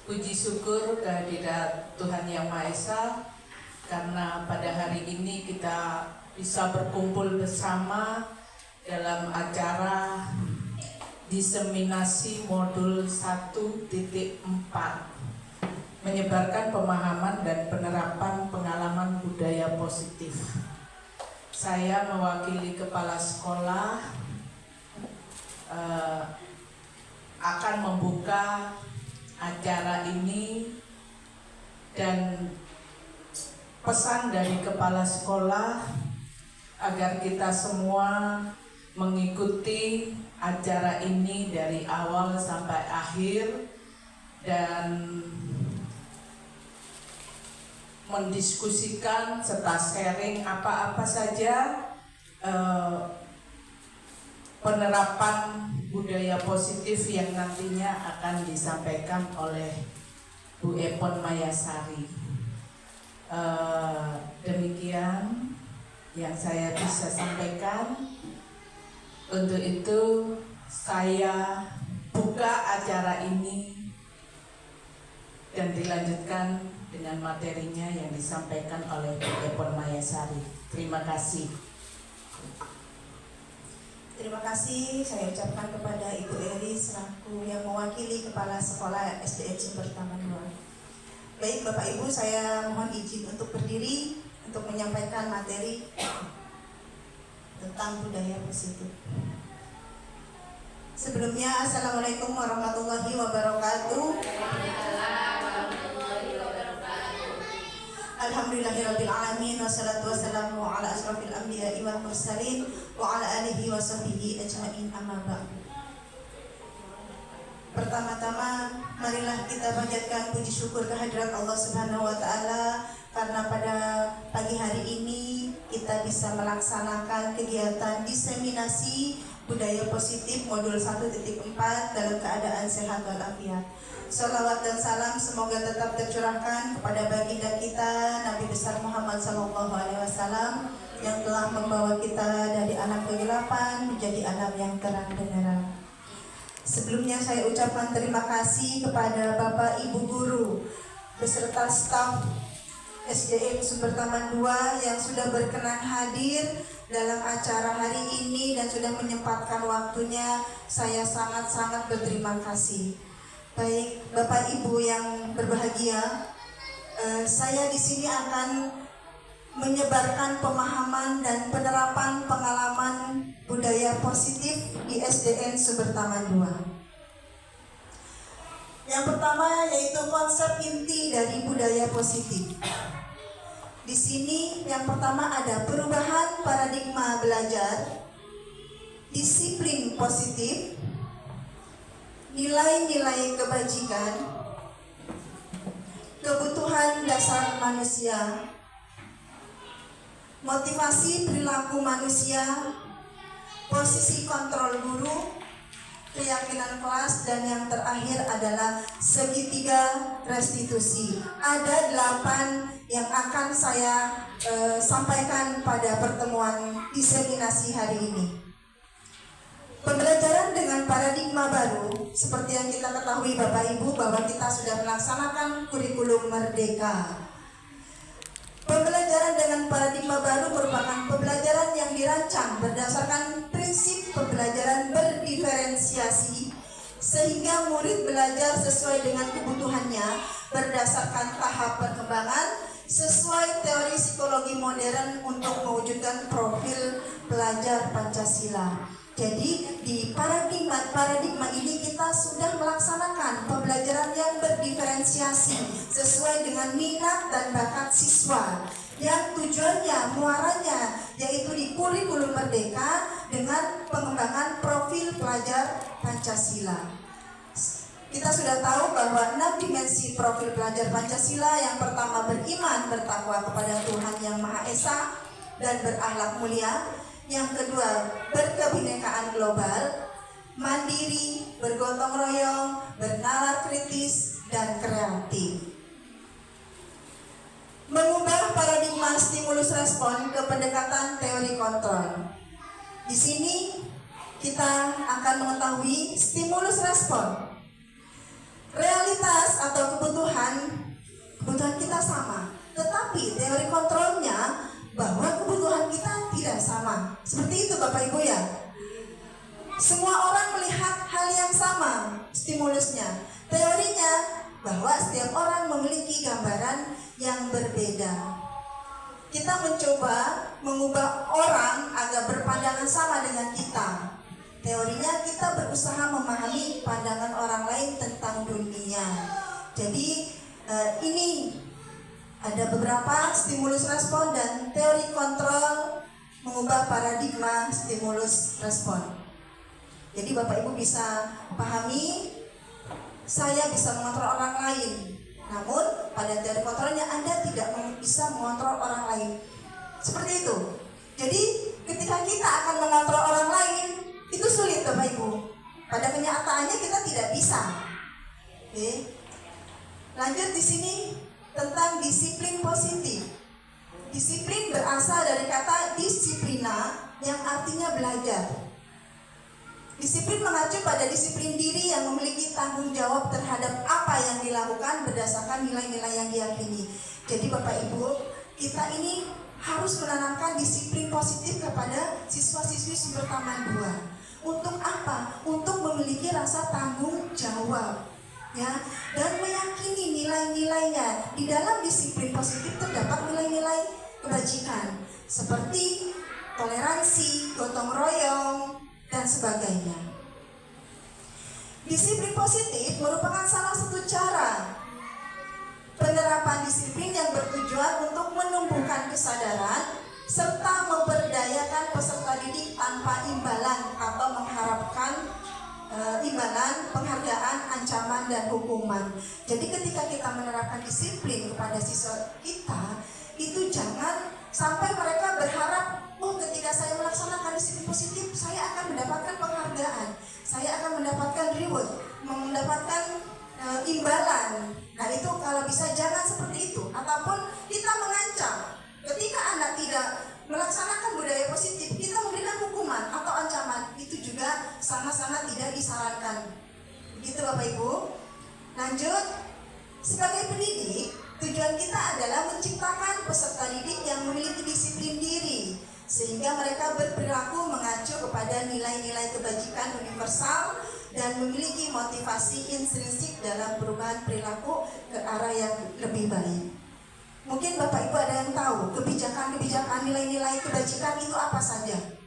Puji syukur kehadirat Tuhan Yang Maha Esa, karena pada hari ini kita bisa berkumpul bersama dalam acara diseminasi modul 1.4, menyebarkan pemahaman dan penerapan pengalaman budaya positif. Saya mewakili kepala sekolah akan membuka acara ini, dan pesan dari kepala sekolah agar kita semua mengikuti acara ini dari awal sampai akhir dan mendiskusikan serta sharing apa-apa saja penerapan budaya positif yang nantinya akan disampaikan oleh Bu Epon Mayasari. Demikian yang saya bisa sampaikan. Untuk itu saya buka acara ini dan dilanjutkan dengan materinya yang disampaikan oleh Bu Epon Mayasari. Terima kasih. Terima kasih saya ucapkan kepada Ibu Eri selaku yang mewakili Kepala Sekolah SDN Sumber Taman 2. Baik Bapak Ibu, saya mohon izin untuk berdiri untuk menyampaikan materi tentang budaya positif. Sebelumnya, Assalamualaikum warahmatullahi wabarakatuh. Alhamdulillahirrabbilalamin, wassalatu wassalamu ala asrafil anbiya'i wal mursalin wa ala alihi wa sahbihi ajma'in, amma ba'du. Pertama-tama, marilah kita panjatkan puji syukur kehadirat Allah Subhanahu wa Ta'ala, karena pada pagi hari ini kita bisa melaksanakan kegiatan diseminasi budaya positif modul 1.4 dalam keadaan sehat walafiat. Salawat dan salam semoga tetap tercurahkan kepada baginda kita Nabi besar Muhammad SAW yang telah membawa kita dari alam kegelapan menjadi alam yang terang benderang. Sebelumnya saya ucapkan terima kasih kepada Bapak Ibu Guru beserta staf SDN Sumber Taman 2 yang sudah berkenan hadir dalam acara hari ini dan sudah menyempatkan waktunya. Saya sangat-sangat berterima kasih. Baik Bapak Ibu yang berbahagia, saya di sini akan menyebarkan pemahaman dan penerapan pengalaman budaya positif di SDN Sumber Taman 2. Yang pertama yaitu konsep inti dari budaya positif. Di sini yang pertama ada perubahan paradigma belajar, disiplin positif, nilai-nilai kebajikan, kebutuhan dasar manusia, motivasi perilaku manusia, posisi kontrol guru, keyakinan kelas, dan yang terakhir adalah segitiga restitusi. Ada 8 yang akan saya sampaikan pada pertemuan diseminasi hari ini. Pembelajaran dengan paradigma baru, seperti yang kita ketahui Bapak Ibu bahwa kita sudah melaksanakan kurikulum merdeka. Pembelajaran dengan paradigma baru merupakan pembelajaran yang dirancang berdasarkan prinsip pembelajaran berdiferensiasi, sehingga murid belajar sesuai dengan kebutuhannya berdasarkan tahap perkembangan sesuai teori psikologi modern untuk mewujudkan profil pelajar Pancasila. Jadi di paradigma ini kita sudah melaksanakan pembelajaran yang berdiferensiasi sesuai dengan minat dan bakat siswa, yang tujuannya, muaranya yaitu di kurikulum merdeka dengan pengembangan profil pelajar Pancasila. Kita sudah tahu bahwa 6 dimensi profil pelajar Pancasila. Yang pertama, beriman bertakwa kepada Tuhan Yang Maha Esa dan berakhlak mulia. Yang kedua, berkebinekaan global, mandiri, bergotong royong, bernalar kritis, dan kreatif. Mengubah paradigma stimulus respon ke pendekatan teori kontrol. Di sini kita akan mengetahui stimulus respon. realitas atau kebutuhan kita sama, tetapi teori kontrolnya bahwa kebutuhan kita tidak sama. Seperti itu Bapak Ibu ya. Semua orang melihat hal yang sama stimulusnya. Teorinya bahwa setiap orang memiliki gambaran yang berbeda. Kita mencoba mengubah orang agar berpandangan sama dengan kita. Teorinya kita berusaha memahami pandangan orang lain tentang dunia. Jadi ini ada beberapa stimulus respon dan teori kontrol mengubah paradigma stimulus respon. Jadi Bapak Ibu bisa pahami, saya bisa mengontrol orang lain. Namun pada teori kontrolnya Anda tidak bisa mengontrol orang lain. Seperti itu. Jadi ketika kita akan mengontrol orang lain, itu sulit Bapak Ibu. Pada kenyataannya kita tidak bisa. Oke. Lanjut di sini tentang disiplin positif. Disiplin berasal dari kata disiplina yang artinya belajar. Disiplin mengacu pada disiplin diri yang memiliki tanggung jawab terhadap apa yang dilakukan berdasarkan nilai-nilai yang diyakini. Jadi Bapak Ibu, kita ini harus menanamkan disiplin positif kepada siswa-siswi sumber taman 2. Untuk apa? Untuk memiliki rasa tanggung jawab, ya, dan meyakini nilai-nilainya. Di dalam disiplin positif terdapat nilai-nilai kebajikan seperti toleransi, gotong royong, dan sebagainya. Disiplin positif merupakan salah satu cara penerapan disiplin yang bertujuan untuk menumbuhkan kesadaran serta memberdayakan peserta didik tanpa imbalan atau mengharapkan imbalan, penghargaan, ancaman, dan hukuman. Jadi ketika kita menerapkan disiplin kepada siswa kita, itu jangan sampai mereka berharap, oh ketika saya melaksanakan disiplin positif, saya akan mendapatkan penghargaan, saya akan mendapatkan reward, mendapatkan imbalan. Nah itu kalau bisa jangan seperti itu. Ataupun kita mengancam, ketika anak tidak melaksanakan budaya positif, kita memberikan hukuman atau ancaman, itu juga sangat-sangat tidak disarankan. Begitu Bapak Ibu. Lanjut, sebagai pendidik, tujuan kita adalah menciptakan peserta didik yang memiliki disiplin diri, sehingga mereka berperilaku mengacu kepada nilai-nilai kebajikan universal dan memiliki motivasi intrinsik dalam perubahan perilaku ke arah yang lebih baik. Mungkin Bapak Ibu ada yang tahu kebijakan-kebijakan nilai-nilai kebajikan itu apa saja?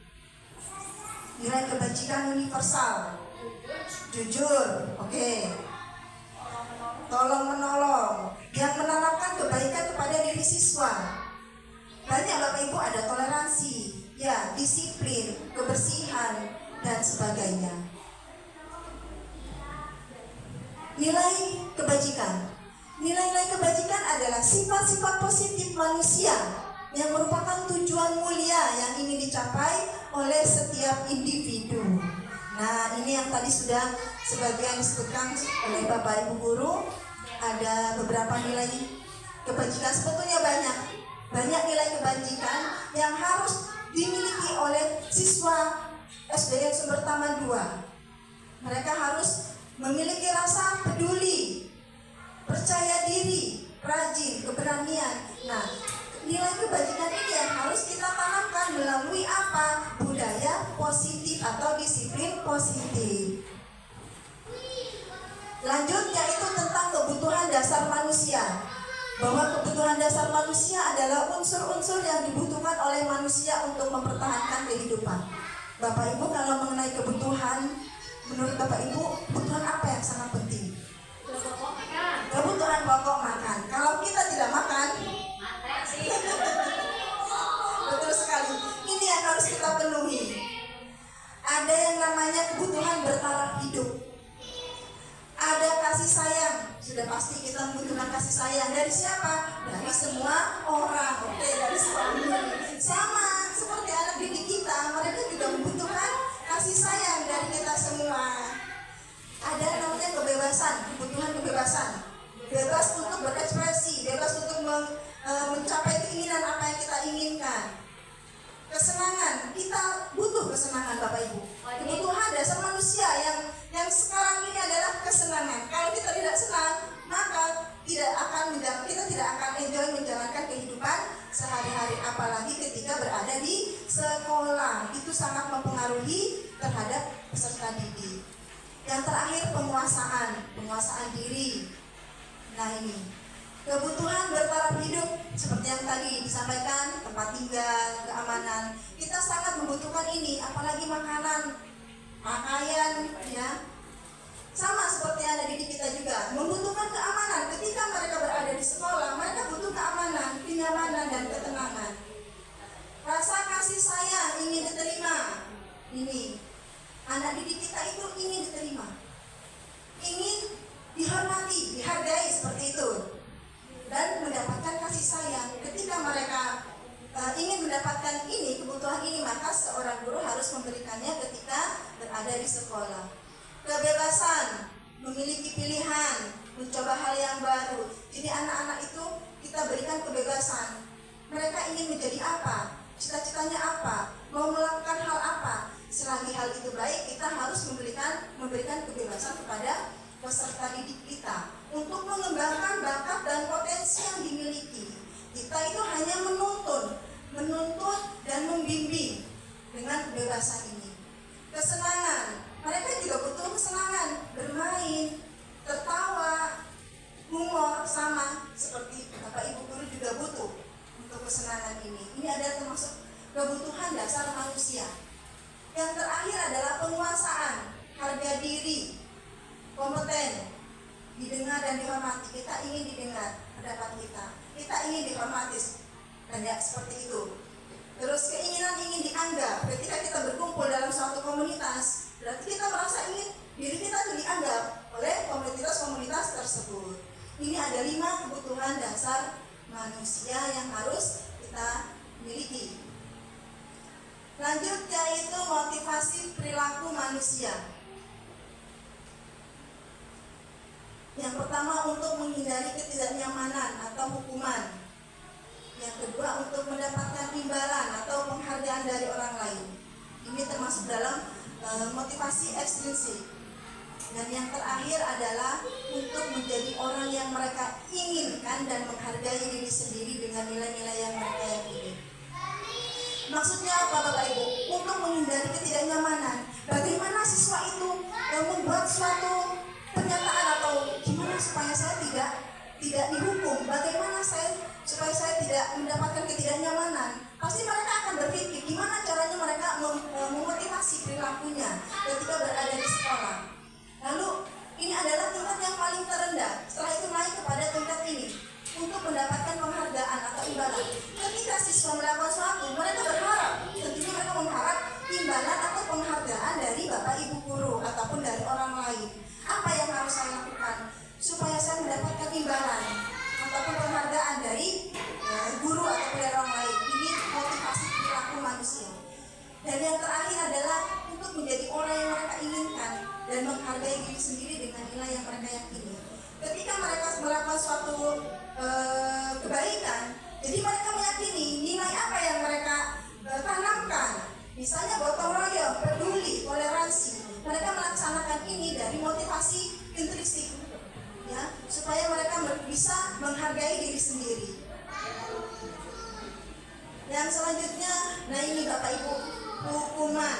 Nilai kebajikan universal, jujur, oke. Tolong menolong, yang menanamkan kebaikan kepada diri siswa. Banyak Bapak Ibu, ada toleransi, ya, disiplin, kebersihan, dan sebagainya. Nilai kebajikan. Nilai-nilai kebajikan adalah sifat-sifat positif manusia yang merupakan tujuan mulia yang ingin dicapai oleh setiap individu. Nah, ini yang tadi sudah sebagian disebutkan oleh Bapak Ibu guru. Ada beberapa nilai kebajikan, sebetulnya banyak nilai kebajikan yang harus dimiliki oleh siswa SDN Sumber Taman 2. Mereka harus memiliki rasa peduli, percaya diri, rajin, keberanian. Nah, nilai kebajikan ini yang harus kita tanamkan melalui apa? Budaya positif atau disiplin positif. Lanjut, yaitu tentang kebutuhan dasar manusia. Bahwa kebutuhan dasar manusia adalah unsur-unsur yang dibutuhkan oleh manusia untuk mempertahankan kehidupan. Bapak Ibu, kalau mengenai kebutuhan, menurut Bapak Ibu, kebutuhan apa yang sangat penting? Kebutuhan pokok makan. Kalau kita tidak makan, betul sekali. Ini yang harus kita penuhi. Ada yang namanya kebutuhan bertaraf hidup. Ada kasih sayang. Sudah pasti kita membutuhkan kasih sayang. Dari siapa? Dari semua orang. Oke, dari suami. Sama seperti anak didik kita, mereka juga membutuhkan kasih sayang dari kita semua. Ada namanya kebebasan, kebutuhan kebebasan. Bebas untuk berekspresi, bebas untuk mencapai keinginan apa yang kita inginkan. Kesenangan, kita butuh kesenangan Bapak Ibu. Kebutuhan dasar manusia manusia yang sekarang ini adalah kesenangan. Kalau kita tidak senang, maka kita tidak akan enjoy menjalankan kehidupan sehari-hari, apalagi ketika berada di sekolah. Itu sangat mempengaruhi terhadap peserta didik. Yang terakhir, penguasaan diri. Nah, ini kebutuhan bertaraf hidup seperti yang tadi disampaikan, tempat tinggal, keamanan. Kita sangat membutuhkan ini, apalagi makanan, pakaian, ya. Sama seperti yang ada di kita juga, membutuhkan keamanan. Ketika mereka berada di sekolah, mereka butuh keamanan, kenyamanan, dan ketenangan. Rasa kasih sayang ingin diterima. Ini anak didik kita itu ingin diterima, ingin dihormati, dihargai seperti itu, dan mendapatkan kasih sayang. Ketika mereka ingin mendapatkan ini, kebutuhan ini, maka seorang guru harus memberikannya ketika berada di sekolah. Kebebasan, memiliki pilihan, mencoba hal yang baru. Jadi anak-anak itu kita berikan kebebasan. Mereka ingin menjadi apa? Cita-citanya apa? Mau melakukan hal apa? Selagi hal itu baik, kita harus memberikan kebebasan kepada peserta didik kita untuk mengembangkan bakat dan potensi yang dimiliki. Kita itu hanya menuntun dan membimbing dengan kebebasan ini. Kesenangan, mereka juga butuh kesenangan, bermain, tertawa, humor, sama seperti Bapak Ibu guru juga butuh untuk kesenangan ini. Ini adalah termasuk kebutuhan dasar manusia. Yang terakhir adalah penguasaan, harga diri, kompeten, didengar dan dihormati. Kita ingin didengar pendapat kita ingin dihormati, dan ya seperti itu. Terus keinginan ingin dianggap. Ketika kita berkumpul dalam suatu komunitas, berarti kita merasa ingin diri kita itu dianggap oleh komunitas-komunitas tersebut. Ini ada 5 kebutuhan dasar manusia yang harus kita miliki. Lanjut, yaitu motivasi perilaku manusia. Yang pertama, untuk menghindari ketidaknyamanan atau hukuman. Yang kedua, untuk mendapatkan imbalan atau penghargaan dari orang lain. Ini termasuk dalam motivasi ekstrinsik. Dan yang terakhir adalah untuk menjadi orang yang mereka inginkan dan menghargai diri sendiri dengan nilai-nilai yang mereka yakini. Maksudnya apa Bapak Ibu? Untuk menghindari ketidaknyamanan. Bagaimana siswa itu membuat suatu pernyataan atau gimana supaya saya tidak dihukum? Bagaimana supaya saya tidak mendapatkan ketidaknyamanan? Pasti mereka akan berpikir gimana caranya mereka memotivasi perilakunya ketika berada di sekolah. Lalu ini adalah tingkat yang paling terendah. Setelah itu naik kepada tingkat ini untuk mendapatkan penghargaan atau imbalan. Ketika siswa melakukan sesuatu, mereka berharap, tentunya mereka mengharap imbalan atau penghargaan dari Bapak Ibu guru ataupun dari orang lain. Apa yang harus saya lakukan supaya saya mendapatkan imbalan ataupun penghargaan dari guru ataupun dari orang lain? Ini motivasi perilaku manusia. Dan yang terakhir adalah untuk menjadi orang yang mereka inginkan dan menghargai diri sendiri dengan nilai yang mereka yakini. Ketika mereka melakukan suatu kebaikan, jadi mereka meyakini nilai apa yang mereka tanamkan. Misalnya gotong royong, peduli, toleransi. Mereka melaksanakan ini dari motivasi intrinsik, ya, supaya mereka bisa menghargai diri sendiri. Yang selanjutnya, nah ini Bapak Ibu, hukuman,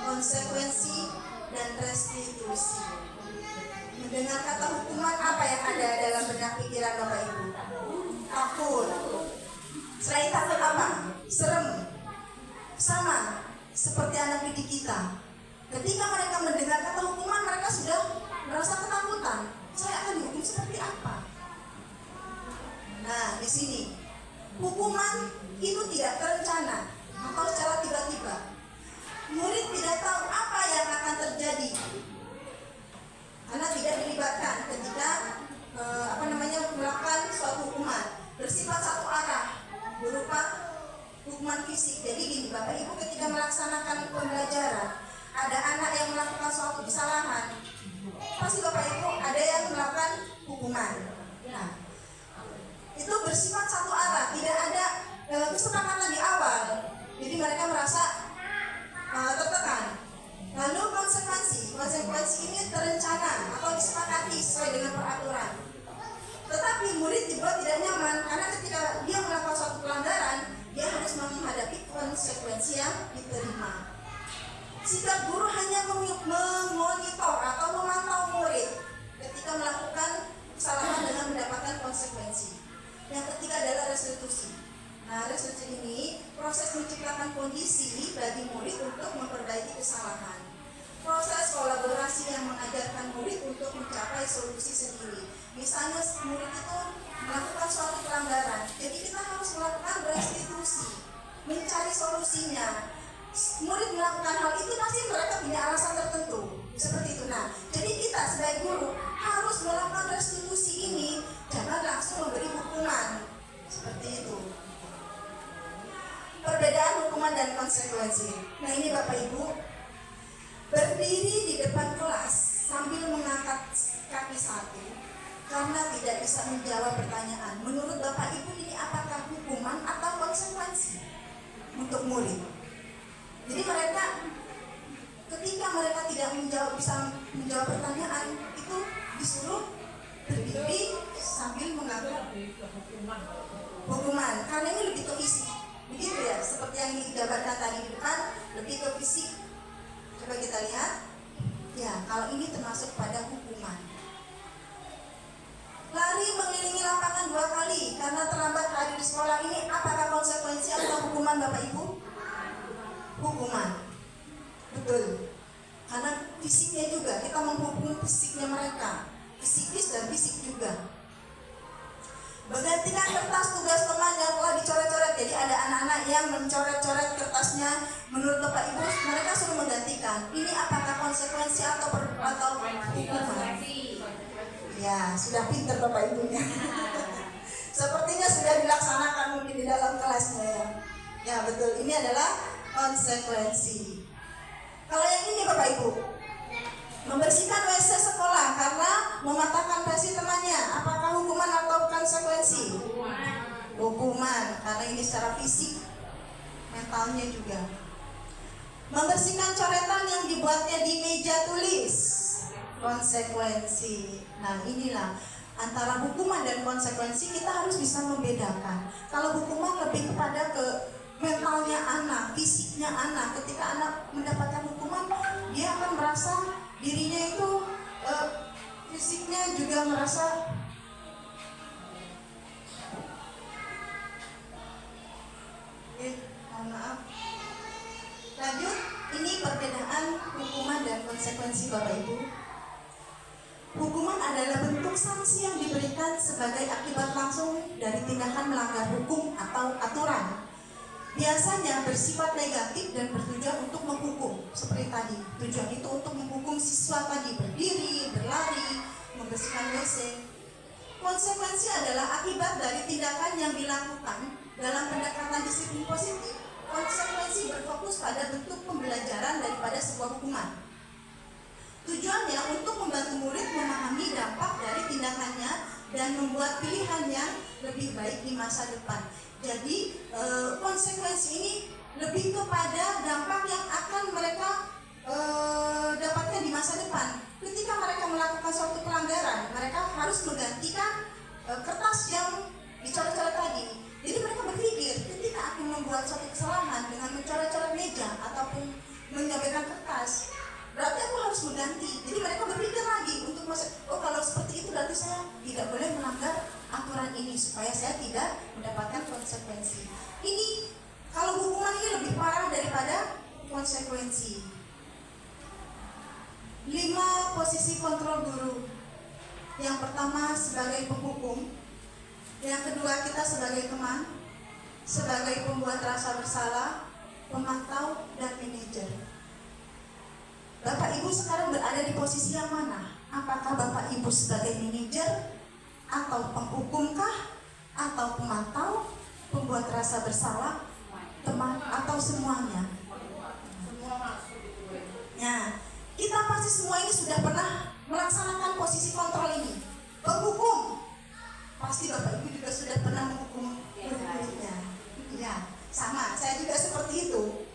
konsekuensi, dan restitusi. Mendengar kata hukuman, apa yang ada dalam benak pikiran Bapak Ibu? Takut. Selain takut apa? Serem. Sama seperti anak didik kita. Ketika mereka mendengar kata hukuman, mereka sudah merasa ketakutan. Saya akan dihukum seperti apa? Nah, di sini hukuman itu tidak terencana atau secara tiba-tiba. Murid tidak tahu apa yang akan terjadi karena tidak dilibatkan ketika melakukan suatu hukuman bersifat satu arah berupa hukuman fisik. Jadi gini Bapak Ibu, ketika melaksanakan pembelajaran, ada anak yang melakukan suatu kesalahan, pasti Bapak Ibu ada yang melakukan hukuman. Nah, itu bersifat satu arah, tidak ada kesepakatan di awal. Jadi mereka merasa tertekan. Lalu konsekuensi Tetapi murid dibuat tidak nyaman karena ketika dia melakukan suatu pelanggaran, dia harus menghadapi konsekuensi yang diterima. Sikap guru hanya memonitor atau memantau murid ketika melakukan kesalahan dengan mendapatkan konsekuensi. Yang ketiga adalah restitusi. Nah, restitusi ini proses menciptakan kondisi bagi murid untuk memperbaiki kesalahan. Proses kolaborasi yang mengajarkan murid untuk mencapai solusi sendiri. Misalnya murid itu melakukan suatu pelanggaran, jadi kita harus melakukan restitusi, mencari solusinya. Murid melakukan hal itu pasti mereka punya alasan tertentu, seperti itu. Nah, jadi kita sebagai guru harus melakukan restitusi ini, jangan langsung memberi hukuman, seperti itu. Perbedaan hukuman dan konsekuensi. Nah, ini Bapak Ibu, berdiri di depan kelas sambil mengangkat kaki satu karena tidak bisa menjawab pertanyaan. Menurut Bapak Ibu ini apakah hukuman atau konsekuensi untuk murid? Jadi mereka ketika mereka tidak bisa menjawab pertanyaan itu disuruh berdiri sambil mengangkat hukuman karena ini lebih ke fisik. Begitu ya, seperti yang digambarkan tadi di depan, lebih ke fisik. Coba kita lihat. Ya, kalau ini termasuk pada hukuman. Lari mengelilingi lapangan 2 kali karena terlambat hadir di sekolah ini, apakah konsekuensi atau hukuman Bapak Ibu? Hukuman. Betul. Karena fisiknya juga, kita menghukum fisiknya mereka, psikis dan fisik juga. Menggantikan kertas tugas teman yang telah dicoret-coret. Jadi ada anak-anak yang mencoret-coret kertasnya. Menurut Bapak Ibu, mereka suruh menggantikan. Ini apakah konsekuensi atau hukuman? Ya, sudah pintar Bapak Ibunya. Sepertinya sudah dilaksanakan mungkin di dalam kelasnya ya. Ya betul, ini adalah konsekuensi. Kalau yang ini Bapak Ibu, membersihkan WC sekolah karena mematahkan besi temannya, apakah hukuman atau konsekuensi? Hukuman, karena ini secara fisik, mentalnya juga. Membersihkan coretan yang dibuatnya di meja tulis, konsekuensi. Nah, inilah antara hukuman dan konsekuensi kita harus bisa membedakan. Kalau hukuman lebih kepada ke mentalnya anak, fisiknya anak. Ketika anak mendapatkan hukuman, dia akan merasa dirinya itu fisiknya juga merasa maaf. Lanjut, ini perbedaan hukuman dan konsekuensi Bapak Ibu. Hukuman adalah bentuk sanksi yang diberikan sebagai akibat langsung dari tindakan melanggar hukum atau aturan. Biasanya bersifat negatif dan bertujuan untuk menghukum. Seperti tadi, tujuan itu untuk menghukum siswa tadi berdiri, berlari, membersihkan WC. Konsekuensi adalah akibat dari tindakan yang dilakukan dalam pendekatan disiplin positif. Konsekuensi berfokus pada bentuk pembelajaran daripada sebuah hukuman. Tujuannya untuk membantu murid memahami dampak dari tindakannya dan membuat pilihan yang lebih baik di masa depan. Jadi konsekuensi ini lebih kepada dampak yang akan mereka dapatkan di masa depan. Ketika mereka melakukan suatu pelanggaran, mereka harus menggantikan kertas yang dicoret-coret tadi. Jadi mereka berpikir ketika akan membuat suatu kesalahan dengan mencoret-coret meja ataupun menyobekkan kertas, berarti aku harus mengganti. Jadi mereka berpikir lagi untuk kalau seperti itu berarti saya tidak boleh melanggar aturan ini supaya saya tidak mendapatkan konsekuensi. Ini kalau hukuman ini lebih parah daripada konsekuensi. 5 posisi kontrol guru. Yang pertama sebagai penghukum, yang kedua kita sebagai teman, sebagai pembuat rasa bersalah, pemantau, dan manajer. Bapak Ibu sekarang berada di posisi yang mana? Apakah Bapak Ibu sebagai manajer, atau penghukumkah, atau pemantau, pembuat rasa bersalah, teman, atau semuanya? Nah, kita pasti semua ini sudah pernah melaksanakan posisi kontrol ini. Penghukum, pasti Bapak Ibu juga sudah pernah menghukum murid-muridnya. Ya, sama, saya juga seperti itu.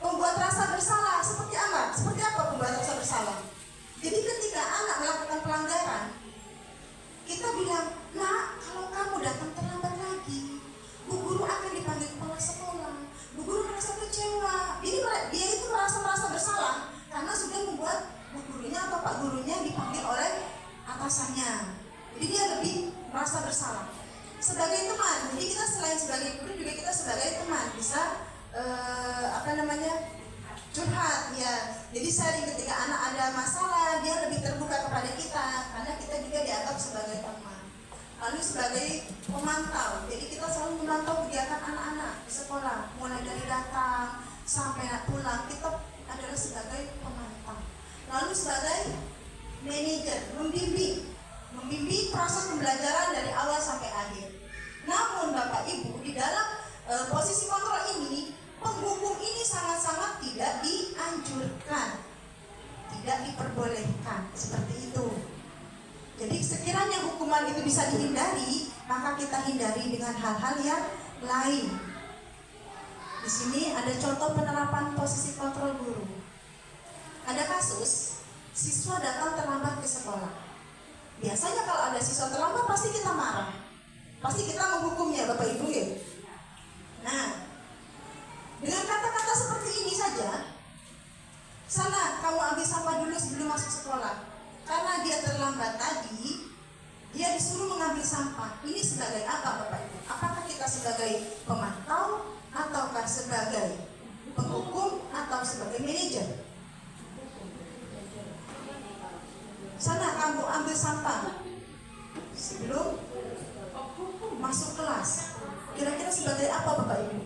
Pembuat rasa bersalah seperti apa? Seperti apa pembuat rasa bersalah? Jadi ketika anak melakukan pelanggaran, kita bilang, "Nak, ketika anak ada masalah, dia lebih terbuka kepada kita karena kita juga dianggap sebagai teman. Lalu sebagai pemantau, jadi kita selalu memantau kegiatan anak-anak di sekolah, mulai dari datang sampai pulang, kita adalah sebagai pemantau. Lalu sebagai manajer, membimbing proses pembelajaran dari awal sampai akhir. Namun Bapak Ibu, di dalam posisi kontrol ini, penghukum ini sangat-sangat tidak dianjurkan, tidak diperbolehkan, seperti itu. Jadi sekiranya hukuman itu bisa dihindari, maka kita hindari dengan hal-hal yang lain. Di sini ada contoh penerapan posisi kontrol guru. Ada kasus siswa datang terlambat ke sekolah. Biasanya kalau ada siswa terlambat pasti kita marah, pasti kita menghukumnya, Bapak Ibu ya. Nah, dengan kata-kata seperti ini saja, sana kamu ambil sampah dulu sebelum masuk sekolah. Karena dia terlambat tadi, dia disuruh mengambil sampah. Ini sebagai apa Bapak Ibu? Apakah kita sebagai pemantau, ataukah sebagai penghukum, atau sebagai manajer? Sana kamu ambil sampah sebelum masuk kelas. Kira-kira sebagai apa Bapak Ibu?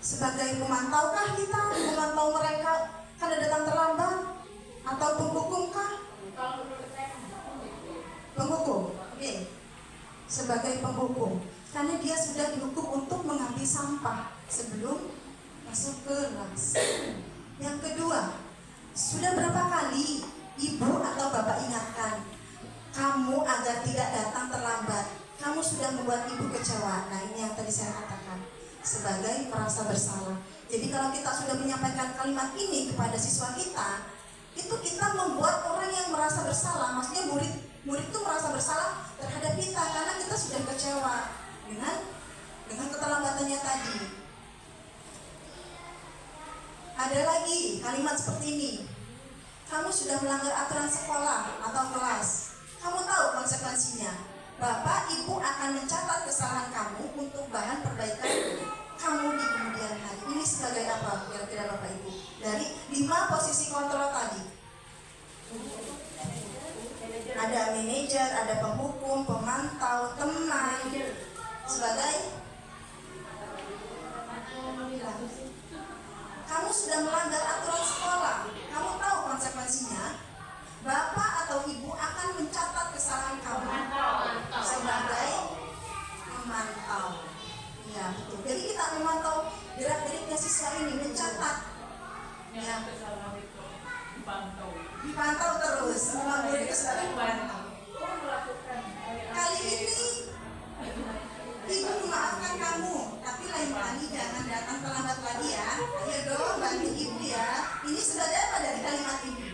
Sebagai pemantaukah kita? Memantau mereka karena datang terlambat? Atau penghukumkah? Penghukum, oke. Sebagai penghukum, karena dia sudah dihukum untuk mengambil sampah sebelum masuk kelas. Yang kedua, sudah berapa kali ibu atau bapak ingatkan kamu agar tidak datang terlambat? Kamu sudah membuat ibu kecewa. Nah, ini yang tadi saya katakan, sebagai merasa bersalah. Jadi kalau kita sudah menyampaikan kalimat ini kepada siswa kita, itu kita membuat orang yang merasa bersalah. Maksudnya murid itu merasa bersalah terhadap kita karena kita sudah kecewa dengan keterlambatannya tadi. Ada lagi kalimat seperti ini. Kamu sudah melanggar aturan sekolah atau kelas. Kamu tahu konsekuensinya. Bapak, Ibu akan mencatat kesalahan kamu untuk bahan perbaikan kamu di kemudian hari. Ini sebagai apa kira-kira Bapak Ibu? Dari 5 posisi kontrol tadi. Ada manajer, ada penghukum, pemantau, teman. Sebagai kamu sudah melanggar aturan sekolah. Kamu tahu konsekuensinya. Bapak atau Ibu akan mencatat kesalahan kamu sebagai memantau. Ya, betul. Jadi kita memantau gerak-geriknya siswa ini, mencatat. Ya, dipantau terus. Memang murid itu sudah dipantau. Kali ini Ibu memaafkan kamu, tapi lain kali jangan datang terlambat lagi ya. Ayo dong, bantu Ibu ya. Ini sebagai apa dari kalimat ini?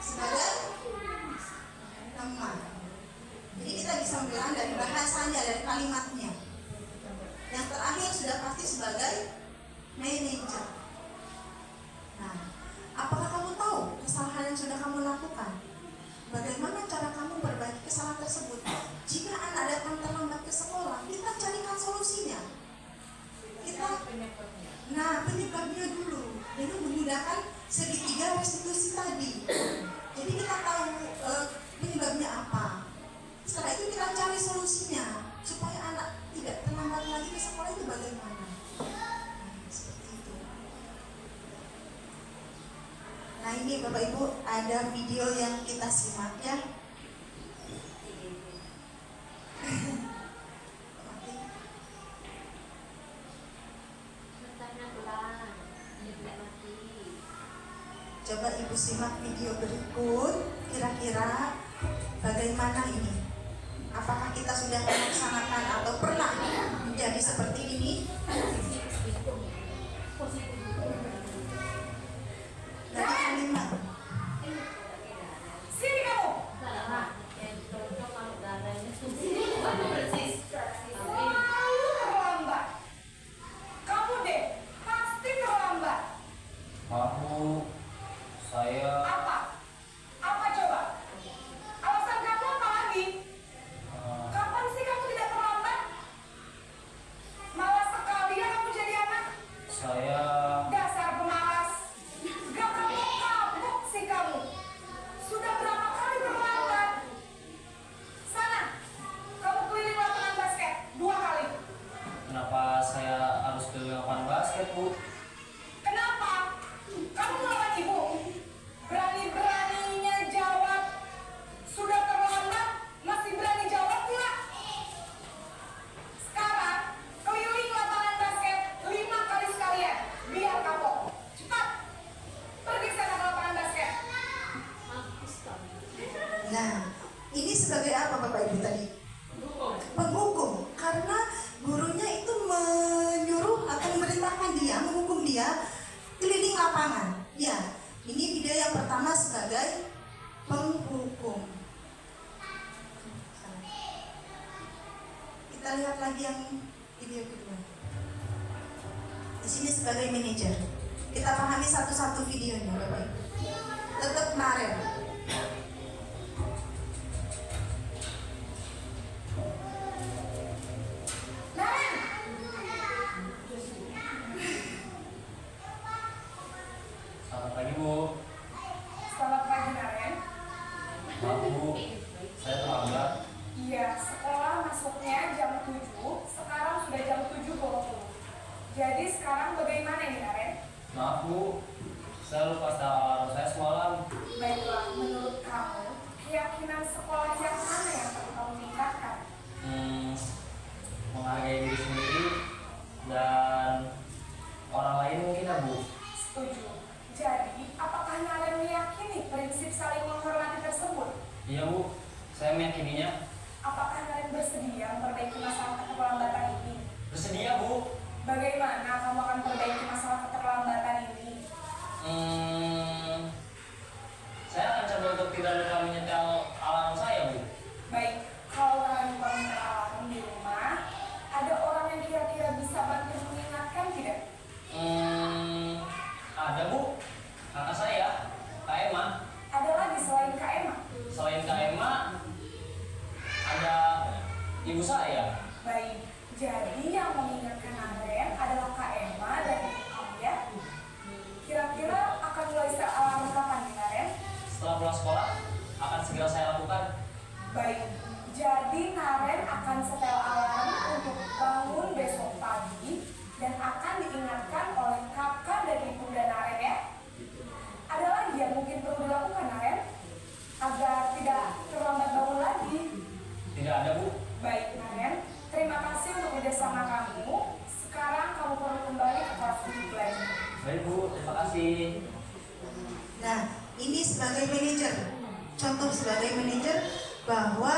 Sebagai teman. Jadi kita bisa bilang dari bahasanya, dari kalimatnya. Yang terakhir sudah pasti sebagai manajer. Nah, apakah kamu tahu kesalahan yang sudah kamu lakukan? Bagaimana cara kamu memperbaiki kesalahan tersebut? Jika anak datang terlambat ke sekolah, kita carikan solusinya. Penyebabnya dulu dengan menggunakan segitiga restitusi tadi. Jadi kita tahu penyebabnya apa. Setelah itu kita cari solusinya supaya anak tidak terlambat lagi ke sekolah. Itu bagaimana? Seperti itu. Nah, ini Bapak Ibu ada video yang kita simak ya. Coba Ibu simak video berikut. Kira-kira bagaimana ini? Apakah kita sudah melaksanakan atau pernah menjadi seperti ini? Dari kalimat. Sini kamu. Selalu terlambat. Kamu deh pasti terlambat. Saya Apa coba? Alasan kamu apa lagi? Kapan sih kamu tidak terlambat? lagi yang video kedua. Di sini sebagai manajer. Kita pahami satu-satu videonya, Bapak Ibu. Tetap Naren. Naren, Selamat pagi Bu. selamat pagi Naren. Maaf Bu, saya terlambat. Iya, sekolah masuknya jam 7, sekarang sudah jam 7.20. Jadi sekarang bagaimana ini Naren? Maaf Bu, saya lupa setel alarm saya semalam. Baiklah, menurut kamu, keyakinan sekolah yang mana yang perlu kamu tingkatkan? Menghargai diri sendiri dan orang lain mungkin ya Bu. Setuju. Jadi, apakah Naren meyakini prinsip saling menghormati tersebut? Iya Bu, saya meyakininya. Apakah Naren bersedia memperbaiki masalah keterlambatan ini? Bersedia Bu. Bagaimana kamu akan memperbaiki masalah keterlambatan ini? Saya akan coba untuk tidak lupa menyetel alarm saya Bu. Baik, kalau Naren lupa menyetel alarm di rumah, ada orang yang kira-kira bisa bantu mengingatkan tidak? Ada Bu, kakak saya, Kak Emma. Ada lagi selain Kak Emma? Selain Kak Emma, ada ibu saya. Baik, jadi yang mengingatkan Naren adalah Kak Emma dan ibu kamu ya? Kira-kira akan mulai setel alarm kapan nih Naren? Setelah pulang sekolah, akan segera saya lakukan. Baik, jadi Naren akan setel alarm untuk bangun besok pagi dan akan diingatkan oleh kakak dan ibunda Naren ya. Ada lagi yang mungkin perlu dilakukan Naren agar tidak terlambat bangun lagi? Tidak ada Bu. Baik Naren, terima kasih untuk kerjasama kamu. Sekarang kamu perlu kembali ke kelas duduk lagi. Baik Bu, terima kasih. Nah, ini sebagai manajer. Contoh sebagai manajer bahwa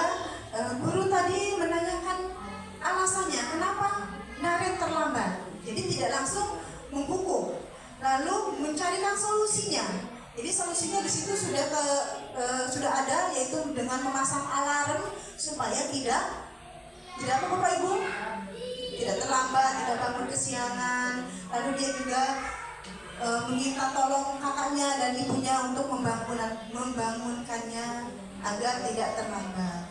guru tadi menanyakan alasannya kenapa Naren terlambat. Jadi tidak langsung menghukum, lalu mencarikan solusinya. Jadi solusinya di situ sudah ada, yaitu dengan memasang alarm supaya tidak apa Bapak Ibu? Tidak terlambat, tidak bangun kesiangan. Lalu dia juga meminta tolong kakaknya dan ibunya untuk membangunkannya agar tidak terlambat.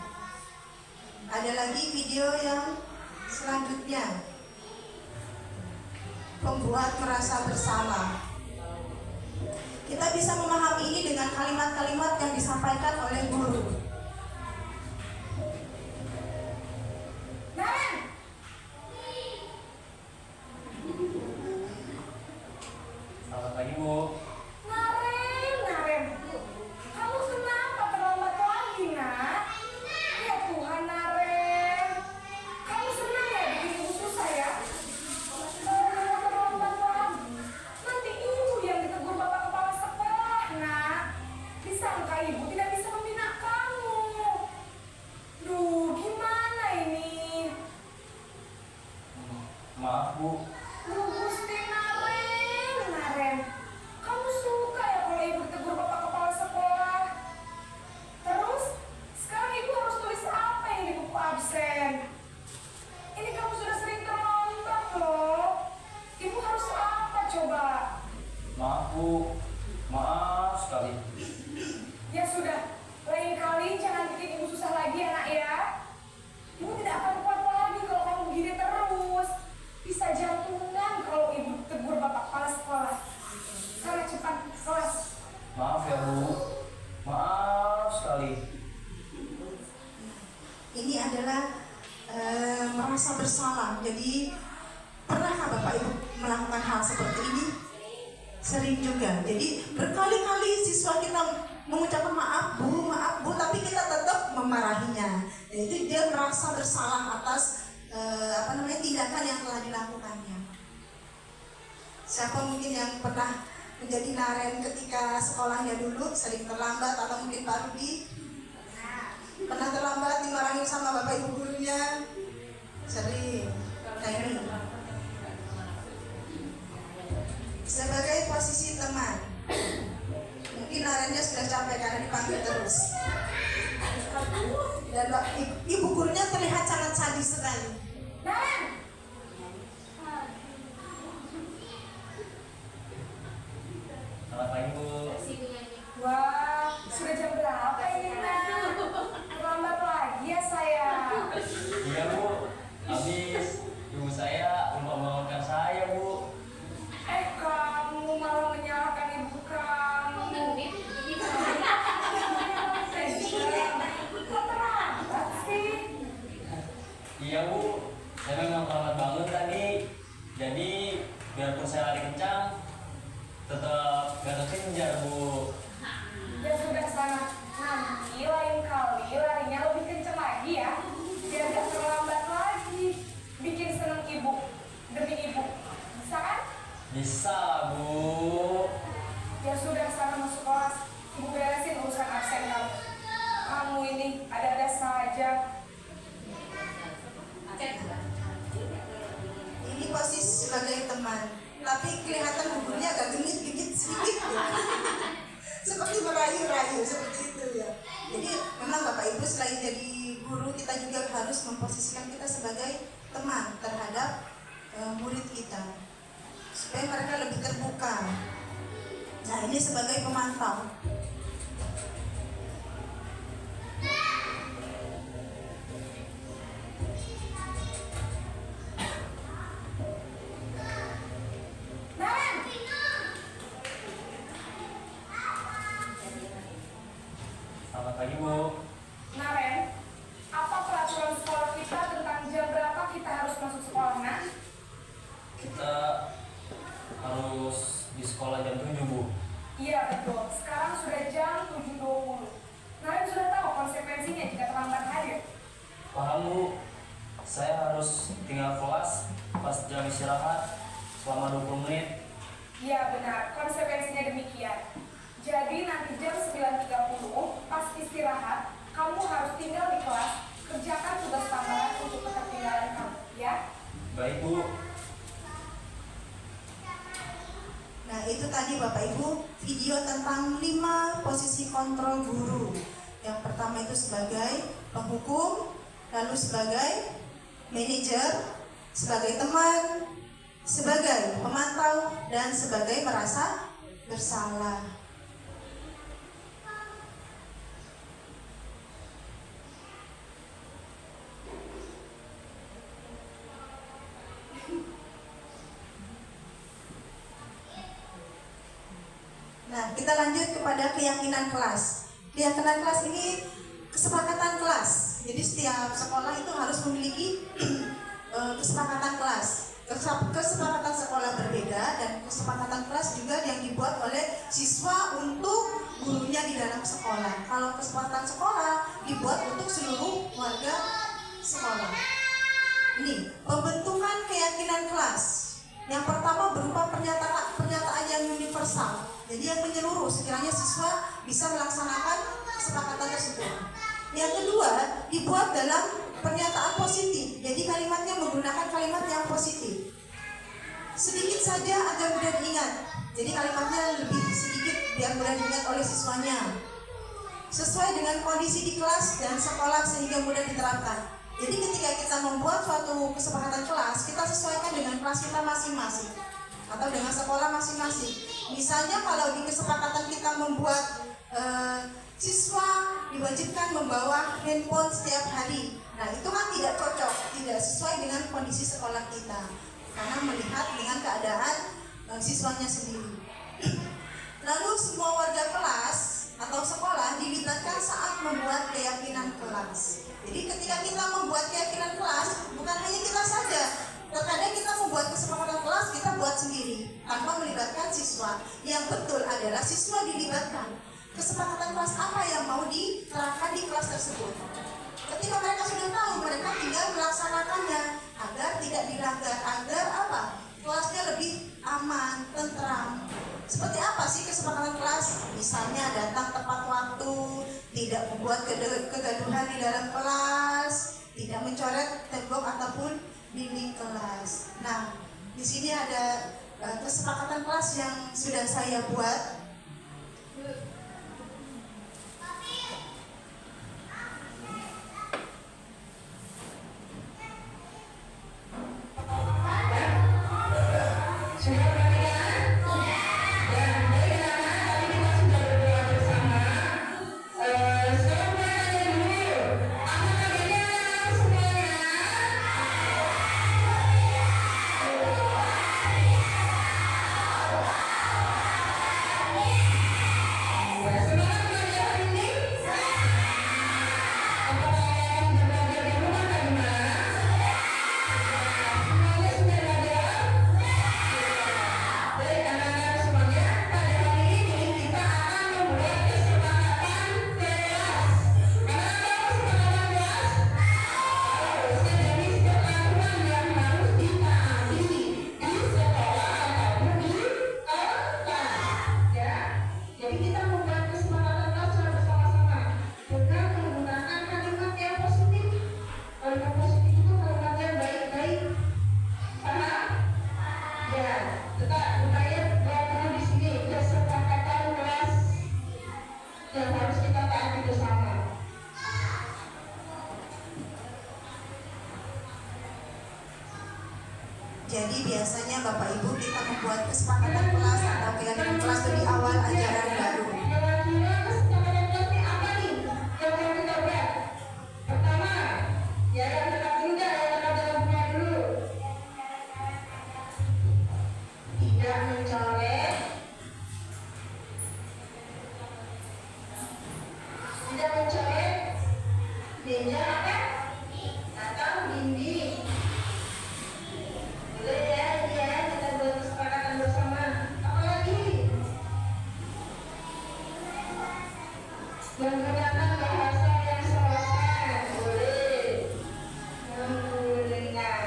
Ada lagi video yang selanjutnya, pembuat merasa bersalah. Kita bisa memahami ini dengan kalimat-kalimat yang disampaikan oleh guru. Naren! Selamat pagi Bu. Naren, kamu kenapa terlambat lagi nak? Ya Tuhan Naren, kamu senang ya bikin ibu susah ya? Kalau kamu terlambat lagi, nanti ibu yang ditegur bapak kepala sekolah nak. Disangka ibu tidak bisa membina kamu. Duh, gimana ini? Maaf Bu. Duh Gusti Naren, kamu suka ya kalau ibu ditegur bapak kepala sekolah? Terus, sekarang ibu harus tulis apa yang di buku absen? Ini kamu sudah sering terlambat loh. Ibu harus apa coba? Maaf Bu. Maaf sekali. Ya sudah, lain kali jangan bikin ibu susah lagi ya nak ya. Ibu tidak akan kuat lagi kalau kamu begini terus. Bisa jantungan kalau ibu tegur bapak kepala sekolah. Sana cepat kelas. Maaf ya Bu. Maaf sekali. Ini adalah merasa bersalah. Jadi pernahkah Bapak Ibu melakukan hal seperti ini? Sering juga. Jadi berkali-kali siswa kita mengucapkan maaf bu, tapi kita tetap memarahinya. Jadi dia merasa bersalah atas tindakan yang telah dilakukannya. Siapa mungkin yang pernah menjadi Naren ketika sekolahnya dulu sering terlambat, atau mungkin Pak Rudi pernah terlambat dimarahin sama bapak ibu gurunya? Sering. Nah ini sebagai posisi teman, mungkin Narennya sudah capek karena dipanggil terus, dan ibu gurunya terlihat sangat sadis sekali. Naren. Selamat pagi Bu. Wah, sudah jam berapa ini, Nak? Terlambat lagi ya saya. Iya Bu, habis ibu saya lupa membangunkan saya Bu. Kamu malah menyalahkan ibu kamu. Kok terlambat sih? Iya Bu, saya memang terlambat bangun tadi. Jadi biarpun saya lari kencang, tetap gak kekejar Bu. Ya sudah sana. Nanti lain kali larinya lebih kenceng lagi ya. Biar gak terlambat lagi. Bikin seneng ibu demi ibu. Bisa kan? Bisa lah Bu. Ya sudah sana masuk kelas. Ibu beresin urusan absen kamu. Kamu ini ada-ada saja. Ini posisi sebagai teman, tapi kelihatan bukunya agak genit-genit sedikit ya. Seperti merayu-rayu seperti itu ya. Jadi memang Bapak Ibu selain jadi guru, kita juga harus memposisikan kita sebagai teman terhadap murid kita supaya mereka lebih terbuka. Nah, ini sebagai pemantau. Naren! Selamat pagi Bu. Naren, apa peraturan sekolah kita tentang jam berapa kita harus masuk sekolah, Nak? Kita harus di sekolah jam 7 Bu. Iya betul, sekarang sudah jam 7.20. Naren sudah tahu konsekuensinya jika terlambat hadir. Paham Bu, saya harus tinggal kelas pas jam istirahat selama 20 menit. Iya benar, konsekuensinya demikian. Jadi nanti jam 9.30 pas istirahat, kamu harus tinggal di kelas, kerjakan tugas tambahan untuk ketertinggalan kamu, ya? Baik Bu. Nah, itu tadi Bapak Ibu video tentang 5 posisi kontrol guru. Yang pertama itu sebagai penghukum, lalu sebagai manajer, sebagai teman, sebagai pemantau, dan sebagai merasa bersalah. Nah, kita lanjut kepada keyakinan kelas. Keyakinan kelas ini kesepakatan kelas. Jadi setiap sekolah itu harus memiliki kesepakatan kelas. Kesepakatan sekolah berbeda dan kesepakatan kelas juga yang dibuat oleh siswa untuk gurunya di dalam sekolah. Kalau kesepakatan sekolah dibuat untuk seluruh warga sekolah. Ini pembentukan keyakinan kelas. Yang pertama berupa pernyataan yang universal. Jadi yang menyeluruh sekiranya siswa bisa melaksanakan kesepakatan tersebut. Yang kedua dibuat dalam pernyataan positif. Jadi kalimatnya menggunakan kalimat yang positif. Sedikit saja agar mudah diingat. Jadi kalimatnya lebih sedikit biar mudah diingat oleh siswanya. Sesuai dengan kondisi di kelas dan sekolah sehingga mudah diterapkan. Jadi ketika kita membuat suatu kesepakatan kelas, kita sesuaikan dengan kelas kita masing-masing atau dengan sekolah masing-masing. Misalnya kalau di kesepakatan kita membuat siswa diwajibkan membawa handphone setiap hari. Nah, itu kan tidak cocok, tidak sesuai dengan kondisi sekolah kita. Karena melihat dengan keadaan siswanya sendiri. Lalu semua warga kelas atau sekolah dilibatkan saat membuat keyakinan kelas. Jadi ketika kita membuat keyakinan kelas, bukan hanya kita saja. Terkadang kita membuat kesepakatan kelas, kita buat sendiri tanpa melibatkan siswa. Yang betul adalah siswa dilibatkan. Kesepakatan kelas apa yang mau diterapkan di kelas tersebut. Ketika mereka sudah tahu, mereka tinggal melaksanakannya agar tidak dilanggar, agar apa? Kelasnya lebih aman, tentram. Seperti apa sih kesepakatan kelas? Misalnya datang tepat waktu, tidak membuat kegaduhan di dalam kelas, tidak mencoret tembok ataupun dinding kelas. Nah, di sini ada kesepakatan kelas yang sudah saya buat. Jadi biasanya Bapak Ibu kita membuat kesepakatan kelas atau kegiatan kelas itu di awal ajaran baru. Kira-kira kesepakatan kelasnya apa nih yang mau kita buat? Pertama, jangan tetap dulu dah, jangan tetap dalam rumah dulu. Tidak mencolek. Tidak mencolek meja apa? Atau dinding. Boleh ya, kita buat kesepakatan bersama. Apa lagi? Menggunakan bahasa yang sopan. Boleh. Menggunakan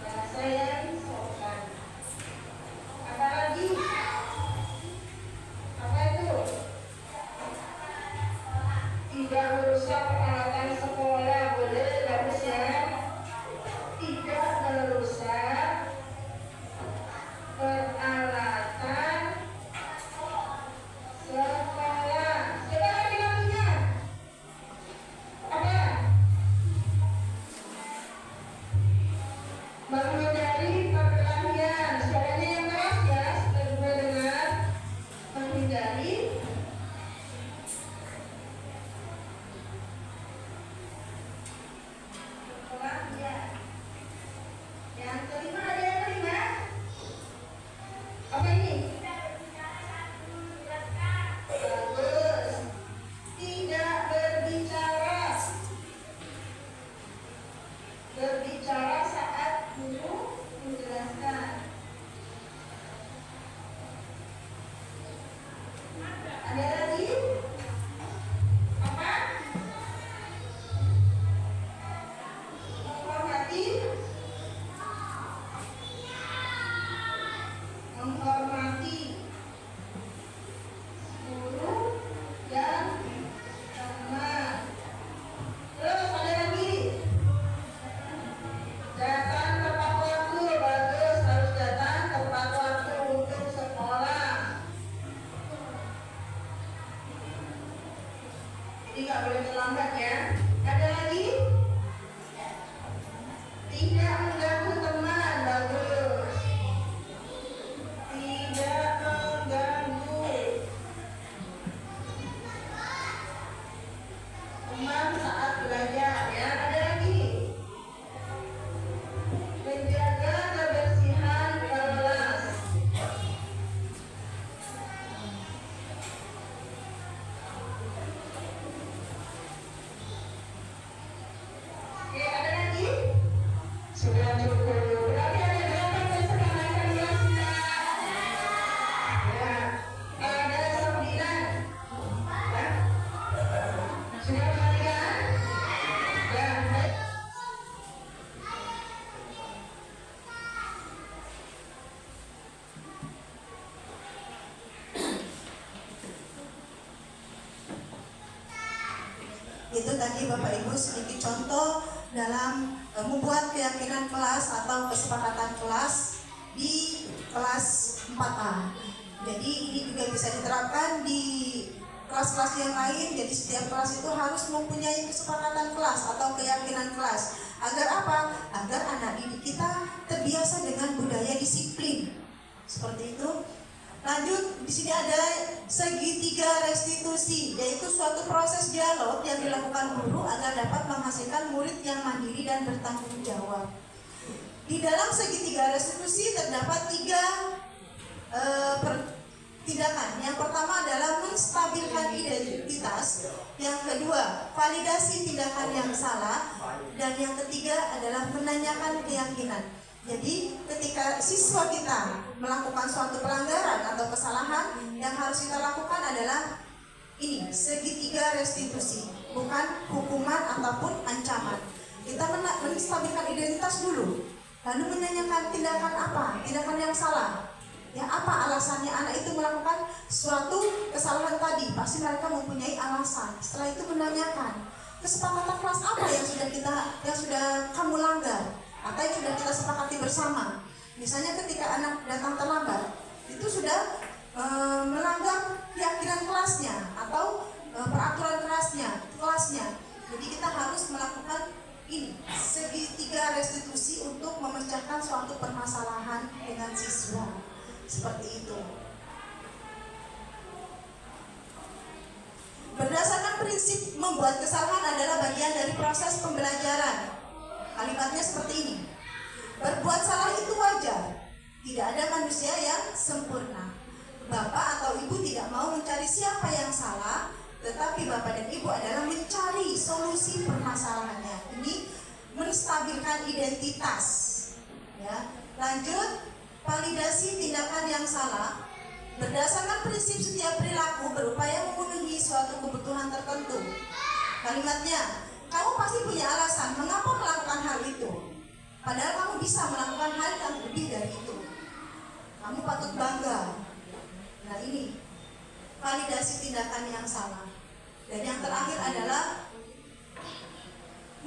bahasa yang sopan. Apa lagi? Apa itu? Tidak merusak peralatan sekolah. Boleh, bagus ya. Tidak merusak peralatan sekolah. Siapa lagi namanya? Apa? Menghindari perkelahian. Suaranya yang keras ya, supaya gue dengar. Menghindari perkelahian. Yang kelima, ada yang kelima? Apa ini? Bagus. Tidak berbicara. Berbicara saat guru menjelaskan. Ada lagi? Apa? Menghormati. Menghormati guru dan teman. Terus ada lagi? Datang tepat waktu. Bagus, harus datang tepat waktu untuk sekolah. Jadi nggak boleh terlambat ya. Ada lagi? Tidak mengganggu teman. Bagus. Tidak mengganggu teman saat belajar ya. Ada lagi? Menjaga kebersihan kelas. Oke, ada lagi? Sudah cukup. Berarti ada berapa kesepakatan kelasnya? Ya, ada 9. Ya. Sudah kalian? Ya, baik. Itu tadi Bapak Ibu sedikit contoh dalam membuat keyakinan kelas atau kesepakatan kelas di kelas 4A. Jadi ini juga bisa diterapkan di kelas-kelas yang lain. Jadi setiap kelas itu harus mempunyai kesepakatan kelas atau keyakinan kelas. Agar apa? Agar anak didik kita terbiasa dengan budaya disiplin. Seperti itu. Lanjut, di sini ada segitiga restitusi, yaitu suatu proses dialog yang dilakukan guru agar dapat menghasilkan murid yang mandiri dan bertanggung jawab. Di dalam segitiga restitusi terdapat 3 tindakan. Yang pertama adalah menstabilkan identitas, yang kedua validasi tindakan yang salah, dan yang ketiga adalah menanyakan keyakinan. Jadi ketika siswa kita melakukan suatu pelanggaran atau kesalahan, yang harus kita lakukan adalah ini, segitiga restitusi, bukan hukuman ataupun ancaman. Kita menstabilkan identitas dulu, lalu menanyakan tindakan apa, tindakan yang salah. Ya, apa alasannya anak itu melakukan suatu kesalahan tadi? Pasti mereka mempunyai alasan. Setelah itu menanyakan kesepakatan kelas apa yang sudah kamu langgar, atau yang sudah kita sepakati bersama. Misalnya ketika anak datang terlambat, itu sudah melanggar keyakinan kelasnya atau peraturan kelasnya. Jadi kita harus ini segitiga restitusi untuk memecahkan suatu permasalahan dengan siswa. Seperti itu. Berdasarkan prinsip membuat kesalahan adalah bagian dari proses pembelajaran. Kalimatnya seperti ini. Berbuat salah itu wajar. Tidak ada manusia yang sempurna. Bapak atau ibu tidak mau mencari siapa yang salah, tetapi bapak dan ibu adalah mencari solusi permasalahannya. Ini menstabilkan identitas. Ya. Lanjut, validasi tindakan yang salah. Berdasarkan prinsip setiap perilaku berupaya memenuhi suatu kebutuhan tertentu. Kalimatnya, kamu pasti punya alasan mengapa melakukan hal itu. Padahal kamu bisa melakukan hal yang lebih dari itu. Kamu patut bangga. Nah ini, validasi tindakan yang salah. Dan yang terakhir adalah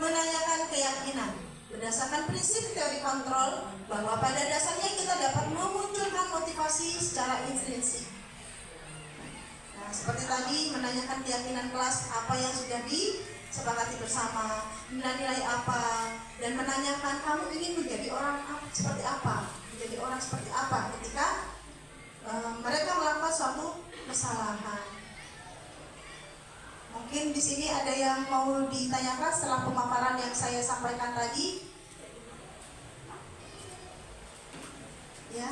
menanyakan keyakinan. Berdasarkan prinsip teori kontrol, bahwa pada dasarnya kita dapat memunculkan motivasi secara intrinsik. Nah, seperti tadi menanyakan keyakinan kelas apa yang sudah disepakati bersama, nilai-nilai apa, dan menanyakan kamu ingin menjadi orang seperti apa, menjadi orang seperti apa ketika mereka melakukan suatu kesalahan. Mungkin di sini ada yang mau ditanyakan setelah pemaparan yang saya sampaikan tadi. Ya.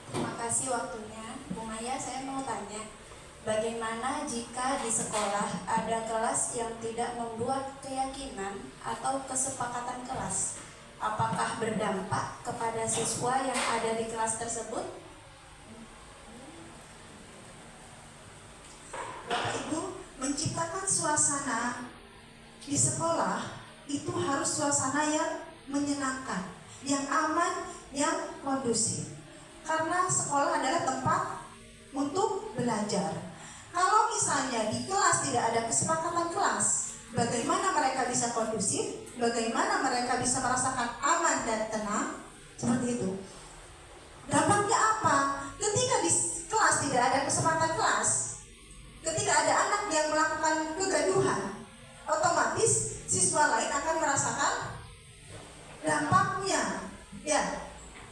Terima kasih waktunya. Bu Maya, saya mau tanya, bagaimana jika di sekolah ada kelas yang tidak membuat keyakinan atau kesepakatan kelas? Apakah berdampak kepada siswa yang ada di kelas tersebut? Bapak Ibu, menciptakan suasana di sekolah itu harus suasana yang menyenangkan, yang aman, yang kondusif. Karena sekolah adalah tempat untuk belajar. Kalau misalnya di kelas tidak ada kesepakatan kelas, bagaimana mereka bisa kondusif? Bagaimana mereka bisa merasakan aman dan tenang? Seperti itu. Dampaknya apa? Ketika di kelas tidak ada kesepakatan kelas, ketika ada anak yang melakukan kegaduhan, otomatis siswa lain akan merasakan dampaknya. Ya,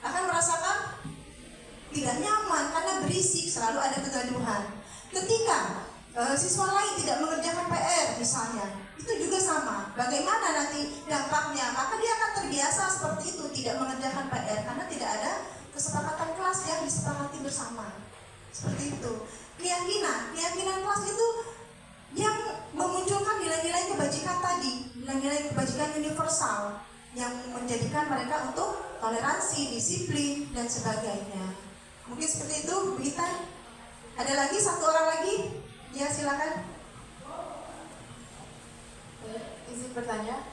akan merasakan tidak nyaman karena berisik, selalu ada kegaduhan. Ketika siswa lain tidak mengerjakan PR misalnya, itu juga sama. Bagaimana nanti dampaknya? Maka dia akan terbiasa seperti itu, tidak mengerjakan PR karena tidak ada kesepakatan kelas yang disepakati bersama. Seperti itu. Keyakinan kelas itu yang memunculkan nilai-nilai kebajikan tadi, nilai-nilai kebajikan universal yang menjadikan mereka untuk toleransi, disiplin, dan sebagainya. Mungkin seperti itu, Bu Gita. Ada lagi, satu orang lagi? Ya, silakan. Izin bertanya,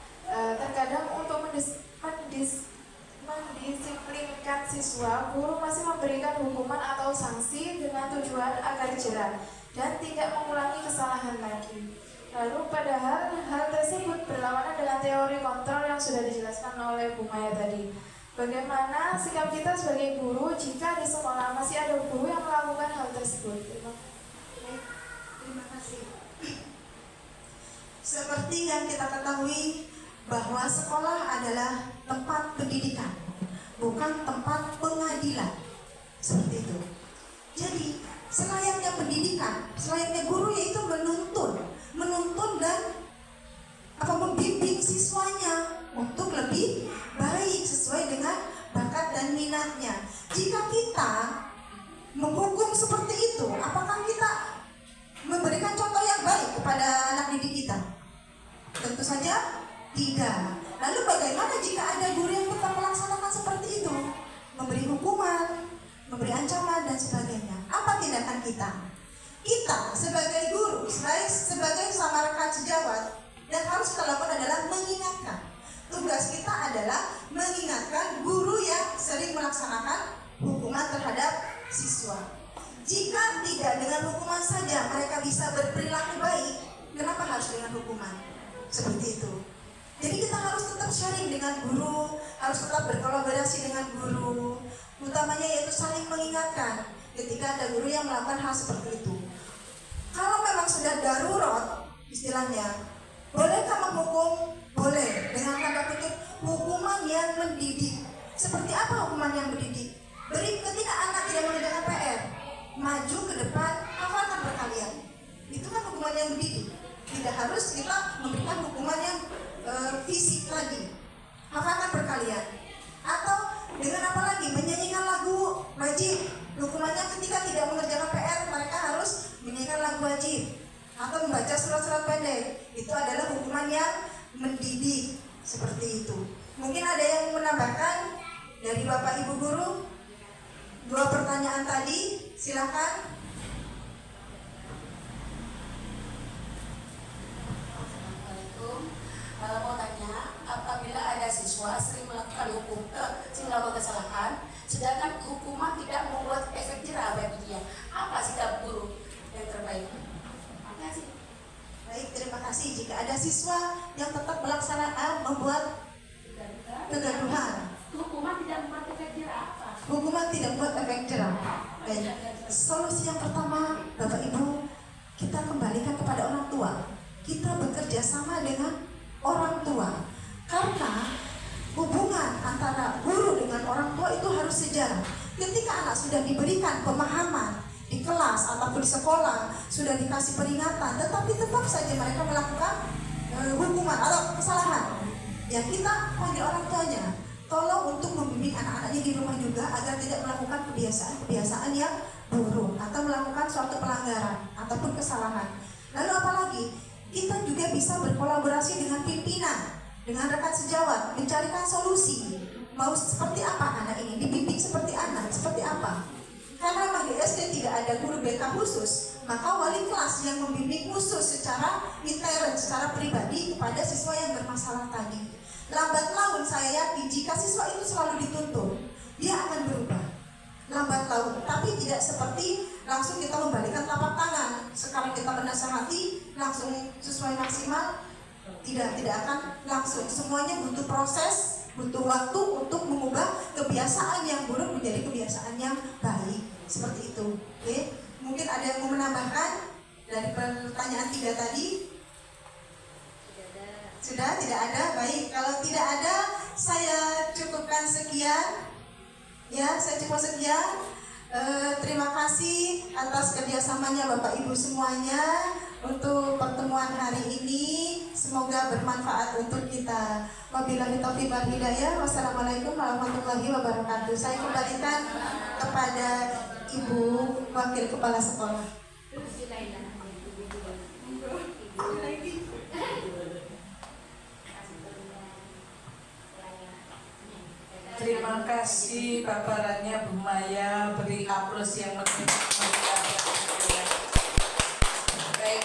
terkadang untuk mendisiplinkan siswa, guru masih memberikan hukuman atau sanksi dengan tujuan agar jerah dan tidak mengulangi kesalahan lagi. Lalu padahal hal tersebut berlawanan dengan teori kontrol yang sudah dijelaskan oleh Bu Maya tadi. Bagaimana sikap kita sebagai guru jika di sekolah masih ada guru yang melakukan hal tersebut? Terima kasih. Seperti yang kita ketahui bahwa sekolah adalah tempat pendidikan, bukan tempat pengadilan. Seperti itu. Jadi selayaknya pendidikan, selayaknya guru yaitu menuntun dan membimbing siswanya untuk lebih baik sesuai dengan bakat dan minatnya. Jika kita menghukum seperti itu, apakah kita memberikan contoh yang baik kepada anak didik kita? Tentu saja tidak. Lalu bagaimana jika ada guru yang tetap melaksanakan seperti itu, memberi hukuman, memberi ancaman dan sebagainya? Apa tindakan kita? Kita sebagai guru, sebagai sama rekan sejawat, dan harus kita lakukan adalah mengingatkan. Tugas kita adalah mengingatkan guru yang sering melaksanakan hukuman terhadap siswa. Jika tidak dengan hukuman saja mereka bisa berperilaku baik, kenapa harus dengan hukuman? Seperti itu. Jadi kita harus tetap sharing dengan guru, harus tetap berkolaborasi dengan guru. Utamanya yaitu saling mengingatkan ketika ada guru yang melakukan hal seperti itu. Kalau memang sudah darurat, istilahnya hukumannya. Bolehkah menghukum? Boleh, dengan tanda kutip hukuman yang mendidik. Seperti apa hukuman yang mendidik? Ketika anak tidak mengerjakan PR, maju ke depan, hafalkan berkalian. Itu kan hukuman yang mendidik. Tidak harus kita memberikan hukuman yang fisik tadi. Hafalkan berkalian. Atau dengan apa lagi? Menyanyikan lagu wajib. Hukumannya ketika tidak mengerjakan PR, mereka harus menyanyikan lagu wajib atau membaca surat-surat pendek. Itu adalah hukuman yang mendidik. Seperti itu. Mungkin ada yang menambahkan dari Bapak Ibu Guru? 2 pertanyaan tadi, silakan. Assalamualaikum. Mau tanya, apabila ada siswa sering melakukan melakukan kesalahan, sedangkan hukuman tidak membuat efek jerah bagi dia, apa sikap guru yang terbaik? Terima kasih. Baik, terima kasih. Jika ada siswa yang tetap melaksanakan membuat kegaduhan, Hukuman tidak membuat efek jerah apa? hukuman tidak membuat efek jerah. Baik, solusi yang pertama, Bapak Ibu, kita kembalikan kepada orang tua. Kita bekerja sama dengan orang tua, karena hubungan antara guru dengan orang tua itu harus sejalan. Ketika anak sudah diberikan pemahaman di kelas ataupun di sekolah, sudah dikasih peringatan, tetapi tetap saja mereka melakukan hukuman atau kesalahan, ya kita panggil orang tuanya, tolong untuk membimbing anak-anaknya di rumah juga agar tidak melakukan kebiasaan-kebiasaan yang buruk atau melakukan suatu pelanggaran ataupun kesalahan. Lalu apalagi, kita juga bisa berkolaborasi dengan pimpinan, dengan rekan sejawat, mencarikan solusi. Mau seperti apa anak ini, dibimbing seperti apa? Karena memang di SD tidak ada guru BK khusus, maka wali kelas yang membimbing khusus secara intern, secara pribadi kepada siswa yang bermasalah tadi. Lambat laun saya yakin jika siswa itu selalu dituntun, dia akan berubah. Lambat laun, tapi tidak seperti langsung kita membalikan telapak tangan. Sekarang kita menasihati langsung sesuai maksimal, tidak akan langsung. Semuanya butuh proses, butuh waktu untuk mengubah kebiasaan yang buruk menjadi kebiasaan yang baik. Seperti itu. Oke, mungkin ada yang mau menambahkan dari pertanyaan 3 tadi? Sudah tidak ada? Baik, kalau tidak ada saya cukupkan sekian. Ya, saya cukup sekian. Terima kasih atas kerjasamanya Bapak Ibu semuanya untuk pertemuan hari ini. Semoga bermanfaat untuk kita. Wabillahi taufiq wal hidayah. Wassalamualaikum warahmatullahi wabarakatuh. Saya kembalikan kepada Ibu Wakil Kepala Sekolah. Terima kasih paparannya Bu Maya, beri aplaus yang lebih meriah. Baik,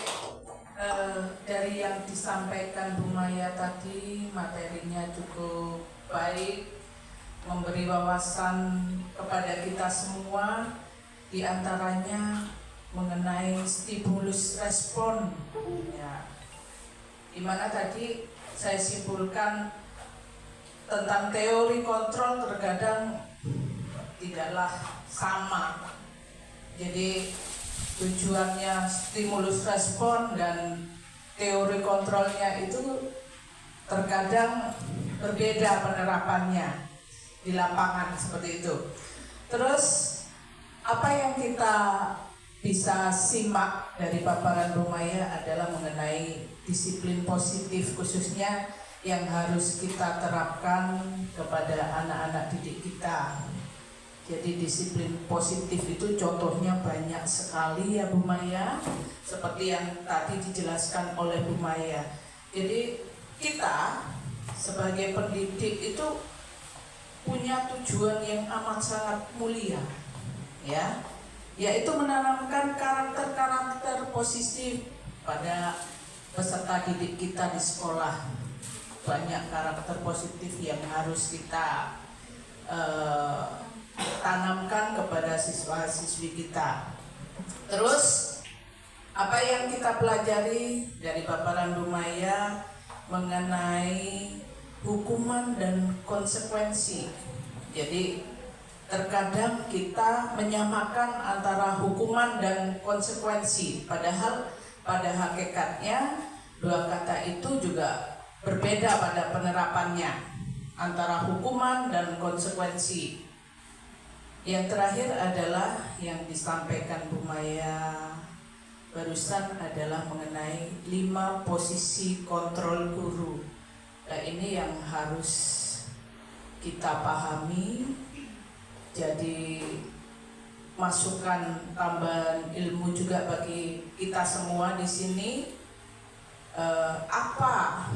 dari yang disampaikan Bu Maya tadi, materinya cukup baik, memberi wawasan kepada kita semua, diantaranya mengenai stimulus respon, ya, dimana tadi saya simpulkan tentang teori kontrol terkadang tidaklah sama. Jadi tujuannya stimulus respon dan teori kontrolnya itu terkadang berbeda penerapannya di lapangan seperti itu. Terus apa yang kita bisa simak dari paparan Bu Maya adalah mengenai disiplin positif khususnya yang harus kita terapkan kepada anak-anak didik kita. Jadi disiplin positif itu contohnya banyak sekali ya Bu Maya, seperti yang tadi dijelaskan oleh Bu Maya. Jadi kita sebagai pendidik itu punya tujuan yang amat sangat mulia, ya, yaitu menanamkan karakter-karakter positif pada peserta didik kita di sekolah. Banyak karakter positif yang harus kita tanamkan kepada siswa-siswi kita. Terus apa yang kita pelajari dari paparan Bu Maya mengenai hukuman dan konsekuensi. Jadi terkadang kita menyamakan antara hukuman dan konsekuensi, padahal pada hakikatnya dua kata itu juga berbeda pada penerapannya antara hukuman dan konsekuensi. Yang terakhir adalah yang disampaikan Bu Maya barusan adalah mengenai 5 posisi kontrol guru. Nah, ini yang harus kita pahami, jadi masukan tambahan ilmu juga bagi kita semua di sini. Apa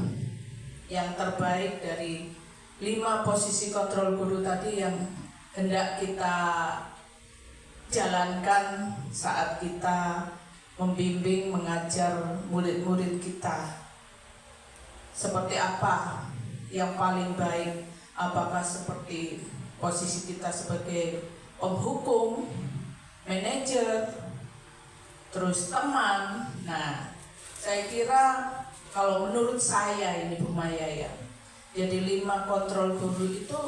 yang terbaik dari 5 posisi kontrol guru tadi yang hendak kita jalankan saat kita membimbing, mengajar murid-murid kita. Seperti apa yang paling baik? Apakah seperti posisi kita sebagai penghukum, manajer, terus teman? Nah, saya kira kalau menurut saya ini Bu Maya ya, jadi 5 kontrol guru itu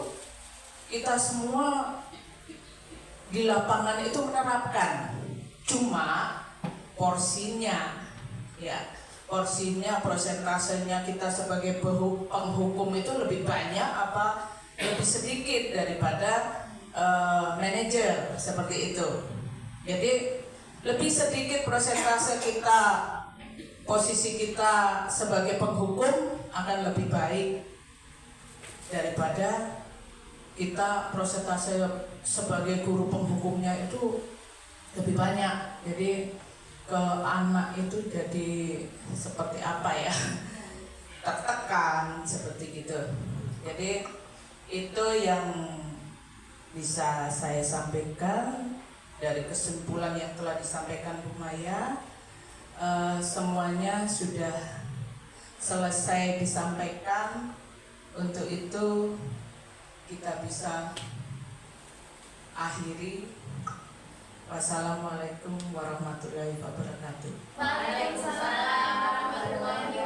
kita semua di lapangan itu menerapkan, cuma porsinya ya, porsinya, prosentasenya kita sebagai penghukum itu lebih banyak apa lebih sedikit daripada manajer, seperti itu. Jadi lebih sedikit persentase kita, posisi kita sebagai penghukum akan lebih baik daripada kita persentase sebagai guru penghukumnya itu lebih banyak. Jadi ke anak itu jadi seperti apa ya, tertekan seperti gitu. Jadi itu yang bisa saya sampaikan dari kesimpulan yang telah disampaikan Bu Maya. Semuanya sudah selesai disampaikan. Untuk itu kita bisa akhiri. Wassalamualaikum warahmatullahi wabarakatuh. Waalaikumsalam warahmatullahi wabarakatuh.